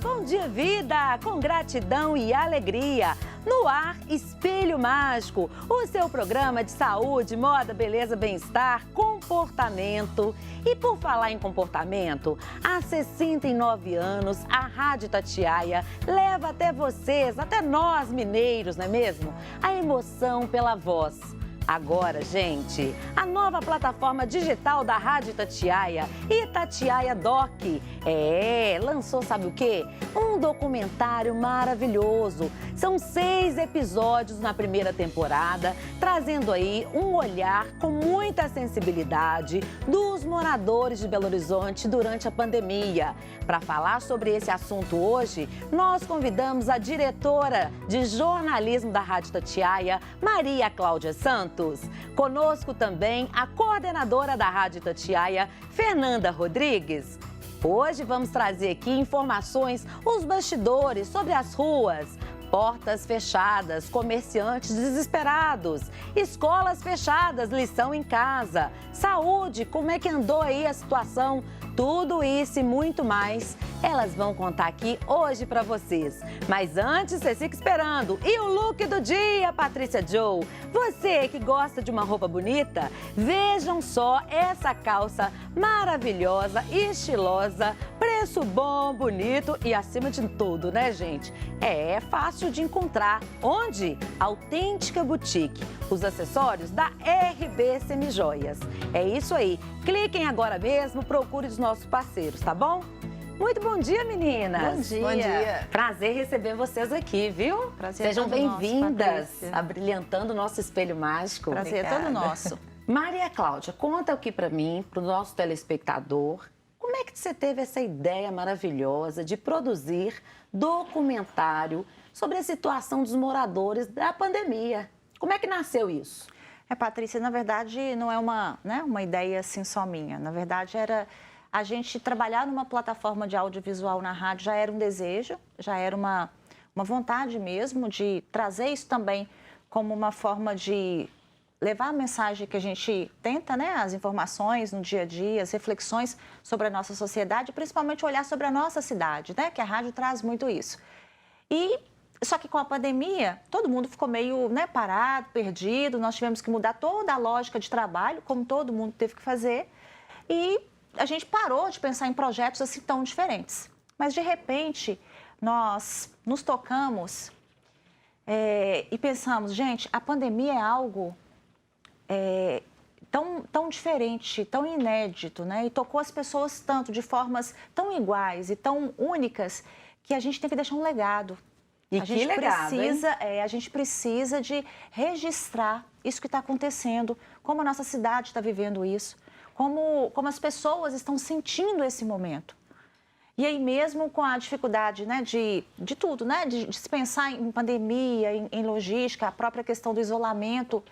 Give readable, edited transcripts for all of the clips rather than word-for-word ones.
Bom dia, vida! Com gratidão e alegria. No ar, Espelho Mágico, o seu programa de saúde, moda, beleza, bem-estar, comportamento. E por falar em comportamento, há 69 anos, a Rádio Itatiaia leva até vocês, até nós mineiros, não é mesmo? A emoção pela voz. Agora, gente, a nova plataforma digital da Rádio Itatiaia, Itatiaia Doc, lançou, sabe o quê? Um documentário maravilhoso. São 6 episódios na primeira temporada, trazendo aí um olhar com muita sensibilidade dos moradores de Belo Horizonte durante a pandemia. Para falar sobre esse assunto hoje, nós convidamos a diretora de jornalismo da Rádio Itatiaia, Maria Cláudia Santos. Conosco também a coordenadora da Rádio Itatiaia, Fernanda Rodrigues. Hoje vamos trazer aqui informações, os bastidores sobre as ruas, portas fechadas, comerciantes desesperados, escolas fechadas, lição em casa, saúde, como é que andou aí a situação? Tudo isso e muito mais, elas vão contar aqui hoje para vocês. Mas antes, você fica esperando. E o look do dia, Patrícia Joe? Você que gosta de uma roupa bonita, vejam só essa calça maravilhosa, estilosa, preço bom, bonito e acima de tudo, né, gente? É fácil de encontrar. Onde? Autêntica Boutique. Os acessórios da RB Semijoias. É isso aí. Cliquem agora mesmo, procure os nossos parceiros, tá bom? Muito bom dia, meninas. Bom dia. Bom dia. Prazer receber vocês aqui, viu? Prazer Sejam todo nosso, bem-vindas, Patrícia. abrilhantando o nosso espelho mágico. Prazer é todo nosso. Maria Cláudia, conta aqui pra mim, pro nosso telespectador, como é que você teve essa ideia maravilhosa de produzir documentário sobre a situação dos moradores da pandemia? Como é que nasceu isso? Patrícia, na verdade, não é uma ideia assim só minha. Na verdade, era a gente trabalhar numa plataforma de audiovisual na rádio, já era um desejo, já era uma vontade mesmo de trazer isso também como uma forma de levar a mensagem que a gente tenta, né, as informações no dia a dia, as reflexões sobre a nossa sociedade, principalmente olhar sobre a nossa cidade, né, que a rádio traz muito isso. Só que com a pandemia, todo mundo ficou meio parado, perdido, nós tivemos que mudar toda a lógica de trabalho, como todo mundo teve que fazer, e a gente parou de pensar em projetos assim tão diferentes. Mas, de repente, nós nos tocamos e pensamos, gente, a pandemia é algo tão diferente, tão inédito, né? E tocou as pessoas tanto, de formas tão iguais e tão únicas, que a gente tem que deixar um legado. E a gente legado, precisa, a gente precisa de registrar isso que está acontecendo, como a nossa cidade está vivendo isso, como as pessoas estão sentindo esse momento. E aí mesmo com a dificuldade, né, de tudo, né, de se pensar em pandemia, em logística, a própria questão do isolamento,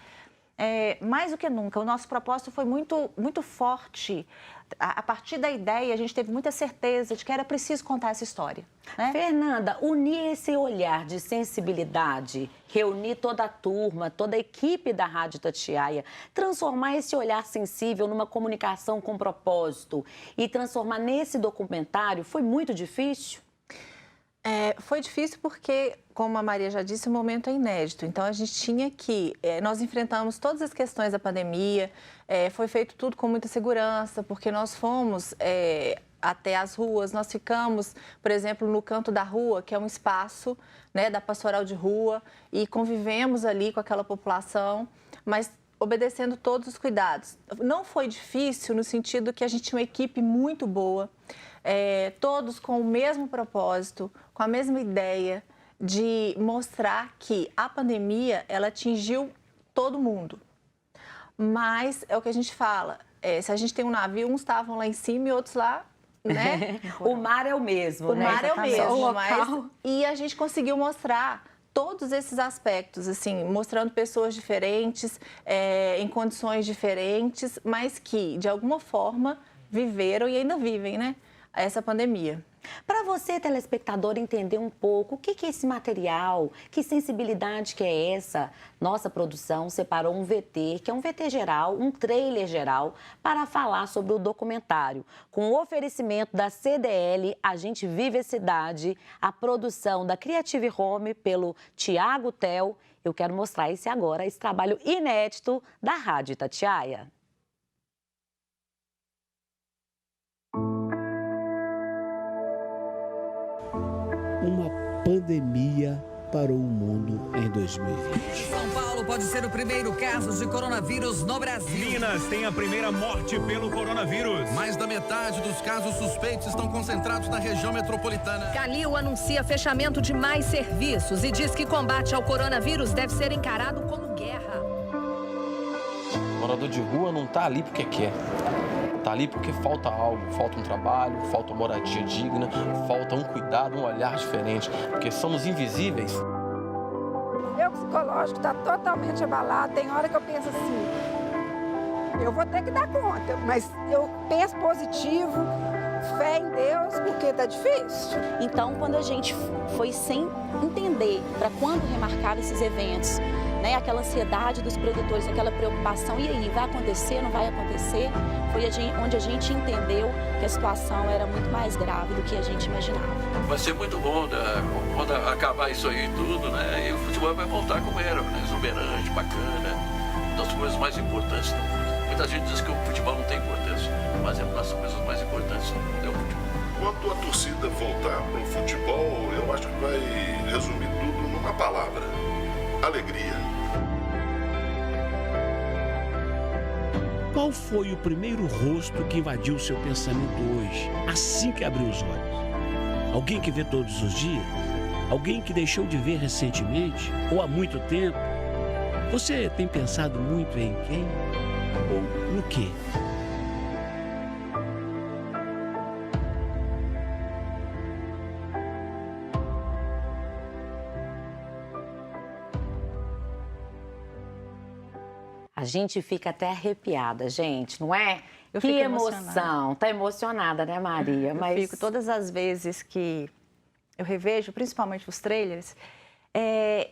mais do que nunca, o nosso propósito foi muito, muito forte. A partir da ideia, a gente teve muita certeza de que era preciso contar essa história, né? Fernanda, unir esse olhar de sensibilidade, reunir toda a turma, toda a equipe da Rádio Itatiaia, transformar esse olhar sensível numa comunicação com propósito e transformar nesse documentário, foi muito difícil? Foi difícil porque, como a Maria já disse, o momento é inédito. Então, a gente tinha que... nós enfrentamos todas as questões da pandemia, foi feito tudo com muita segurança, porque nós fomos até as ruas, nós ficamos, por exemplo, no canto da rua, que é um espaço, né, da pastoral de rua, e convivemos ali com aquela população, mas obedecendo todos os cuidados. Não foi difícil no sentido que a gente tinha uma equipe muito boa, todos com o mesmo propósito, com a mesma ideia de mostrar que a pandemia, ela atingiu todo mundo. Mas é o que a gente fala, se a gente tem um navio, uns estavam lá em cima e outros lá, né? O mar é o mesmo, né? O mar é o mesmo, mas... E a gente conseguiu mostrar todos esses aspectos, assim, mostrando pessoas diferentes, em condições diferentes, mas que, de alguma forma, viveram e ainda vivem, né? a essa pandemia. Para você, telespectador, entender um pouco o que é esse material, que sensibilidade que é essa, nossa produção separou um VT, que é um VT geral, um trailer geral, para falar sobre o documentário. Com o oferecimento da CDL, A Gente Vive a Cidade, a produção da Creative Home pelo Tiago Tel. Eu quero mostrar esse trabalho inédito da Rádio Itatiaia. Uma pandemia parou o mundo em 2020. São Paulo pode ser o primeiro caso de coronavírus no Brasil. Minas tem a primeira morte pelo coronavírus. Mais da metade dos casos suspeitos estão concentrados na região metropolitana. Calil anuncia fechamento de mais serviços e diz que combate ao coronavírus deve ser encarado como guerra. O morador de rua não está ali porque quer. Está ali porque falta algo, falta um trabalho, falta uma moradia digna, falta um cuidado, um olhar diferente, porque somos invisíveis. O meu psicológico está totalmente abalado. Tem hora que eu penso assim, eu vou ter que dar conta, mas eu penso positivo, fé em Deus, porque está difícil. Então, quando a gente foi sem entender para quando remarcar esses eventos, né, aquela ansiedade dos produtores, aquela preocupação, e aí, vai acontecer, não vai acontecer? Foi onde a gente entendeu que a situação era muito mais grave do que a gente imaginava. Vai ser muito bom, né? Quando acabar isso aí tudo, né? E o futebol vai voltar como era, né? Exuberante, bacana, uma das coisas mais importantes do mundo. Muita gente diz que o futebol não tem importância, mas é uma das coisas mais importantes do mundo, é o futebol. Quando a torcida voltar para o futebol, eu acho que vai resumir tudo numa palavra: alegria. Qual foi o primeiro rosto que invadiu seu pensamento hoje, assim que abriu os olhos? Alguém que vê todos os dias? Alguém que deixou de ver recentemente ou há muito tempo? Você tem pensado muito em quem ou no quê? A gente fica até arrepiada, gente, não é? Eu que fico emoção. Tá emocionada, né, Maria? Eu fico todas as vezes que eu revejo, principalmente os trailers,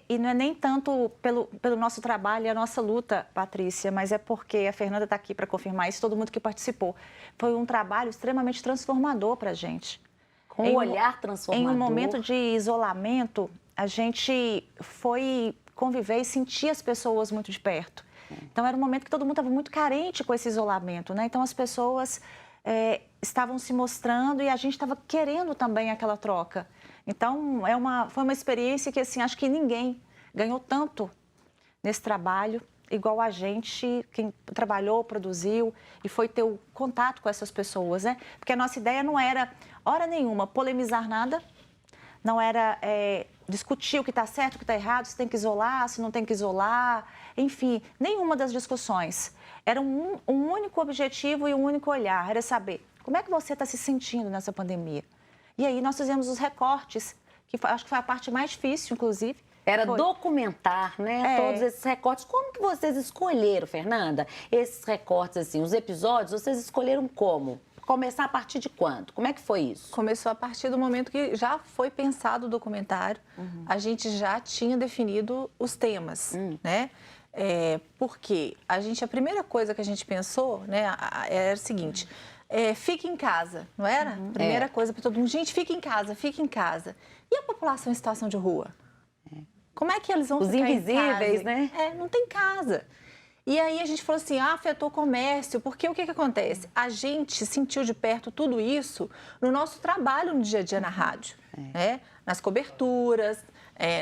e não é nem tanto pelo nosso trabalho e a nossa luta, Patrícia, mas é porque a Fernanda está aqui para confirmar isso, todo mundo que participou. Foi um trabalho extremamente transformador para a gente. Com um olhar transformador. Em um momento de isolamento, a gente foi conviver e sentir as pessoas muito de perto. Então, era um momento que todo mundo estava muito carente com esse isolamento, né? Então, as pessoas estavam se mostrando e a gente estava querendo também aquela troca. Então, foi uma experiência que, assim, acho que ninguém ganhou tanto nesse trabalho, igual a gente, quem trabalhou, produziu e foi ter o contato com essas pessoas, né? Porque a nossa ideia não era, hora nenhuma, polemizar nada, não era discutir o que está certo, o que está errado, se tem que isolar, se não tem que isolar, enfim, nenhuma das discussões. Era um único objetivo e um único olhar, era saber como é que você está se sentindo nessa pandemia. E aí nós fizemos os recortes, que acho que foi a parte mais difícil, inclusive. Era documentar, né, todos esses recortes. Como que vocês escolheram, Fernanda, esses recortes, assim, os episódios, vocês escolheram como? Começar a partir de quando? Como é que foi isso? Começou a partir do momento que já foi pensado o documentário, a gente já tinha definido os temas, né? Porque a primeira coisa que a gente pensou, né, era o seguinte: fique em casa, não era? Primeira coisa para todo mundo: gente, fique em casa, fique em casa. E a população em situação de rua? Como é que eles vão ficar em casa? Os invisíveis, né? Não tem casa. E aí a gente falou assim, afetou o comércio, porque o que acontece? A gente sentiu de perto tudo isso no nosso trabalho no dia a dia na rádio, né? Nas coberturas,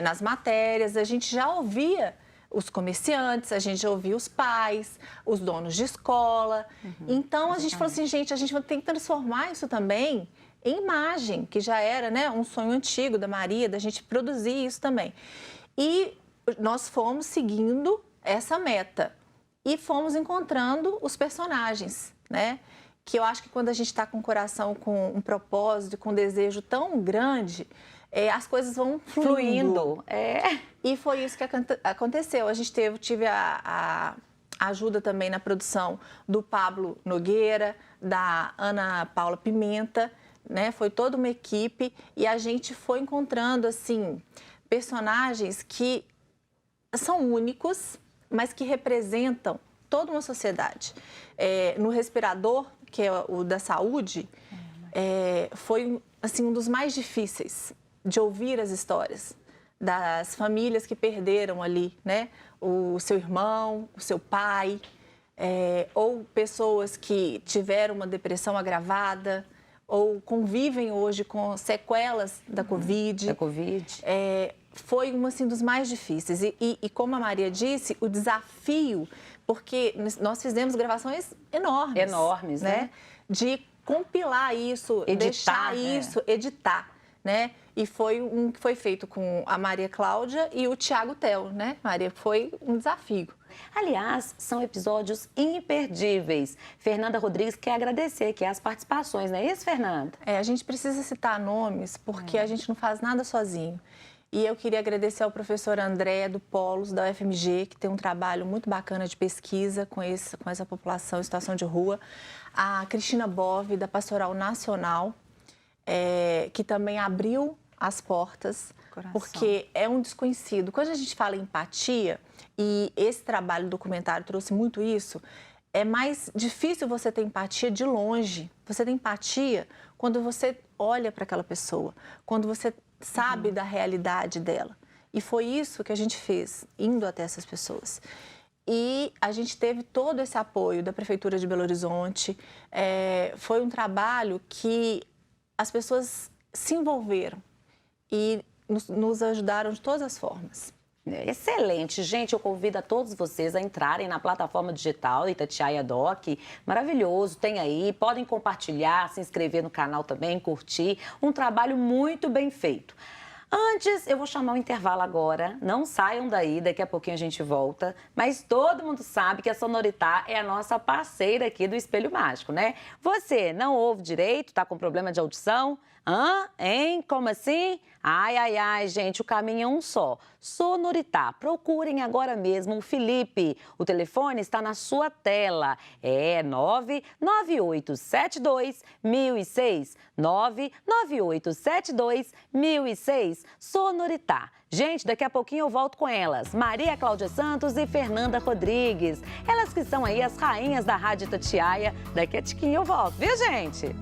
nas matérias, a gente já ouvia os comerciantes, a gente já ouvia os pais, os donos de escola. Então a gente falou assim, gente, a gente tem que transformar isso também em imagem, que já era, né, um sonho antigo da Maria, da gente produzir isso também. E nós fomos seguindo essa meta. E fomos encontrando os personagens, né? Que eu acho que quando a gente está com o coração com um propósito, com um desejo tão grande, as coisas vão fluindo. E foi isso que aconteceu. A gente tive a ajuda também na produção do Pablo Nogueira, da Ana Paula Pimenta, né? Foi toda uma equipe e a gente foi encontrando, assim, personagens que são únicos, mas que representam toda uma sociedade. No respirador, que é o da saúde, foi, assim, um dos mais difíceis de ouvir as histórias das famílias que perderam ali, né? O seu irmão, o seu pai, ou pessoas que tiveram uma depressão agravada, ou convivem hoje com sequelas da Covid. Foi um, assim, dos mais difíceis. E como a Maria disse, o desafio, porque nós fizemos gravações enormes, né? De compilar isso, deixar isso, editar, né? E foi um que foi feito com a Maria Cláudia e o Thiago Tel, né, Maria? Foi um desafio. Aliás, são episódios imperdíveis. Fernanda Rodrigues quer agradecer aqui as participações, não é isso, Fernanda? A gente precisa citar nomes porque a gente não faz nada sozinho. E eu queria agradecer ao professor André do Polos, da UFMG, que tem um trabalho muito bacana de pesquisa com essa população em situação de rua. A Cristina Bove, da Pastoral Nacional, que também abriu as portas, porque é um desconhecido. Quando a gente fala em empatia, e esse trabalho do documentário trouxe muito isso, é mais difícil você ter empatia de longe. Você tem empatia quando você olha para aquela pessoa, quando você sabe da realidade dela. E foi isso que a gente fez, indo até essas pessoas. E a gente teve todo esse apoio da Prefeitura de Belo Horizonte. Foi um trabalho que as pessoas se envolveram e nos ajudaram de todas as formas. Excelente, gente, eu convido a todos vocês a entrarem na plataforma digital Itatiaia Doc, maravilhoso, tem aí, podem compartilhar, se inscrever no canal também, curtir, um trabalho muito bem feito. Antes, eu vou chamar o intervalo agora, não saiam daí, daqui a pouquinho a gente volta, mas todo mundo sabe que a Sonoritá é a nossa parceira aqui do Espelho Mágico, né? Você não ouve direito, tá com problema de audição? Hein? Como assim? Ai, gente, o caminho é um só. Sonoritá. Procurem agora mesmo o Felipe. O telefone está na sua tela. É 99872-1006. 99872-1006. Sonoritá. Gente, daqui a pouquinho eu volto com elas. Maria Cláudia Santos e Fernanda Rodrigues. Elas que são aí as rainhas da Rádio Itatiaia. Daqui a tiquinho eu volto, viu, gente?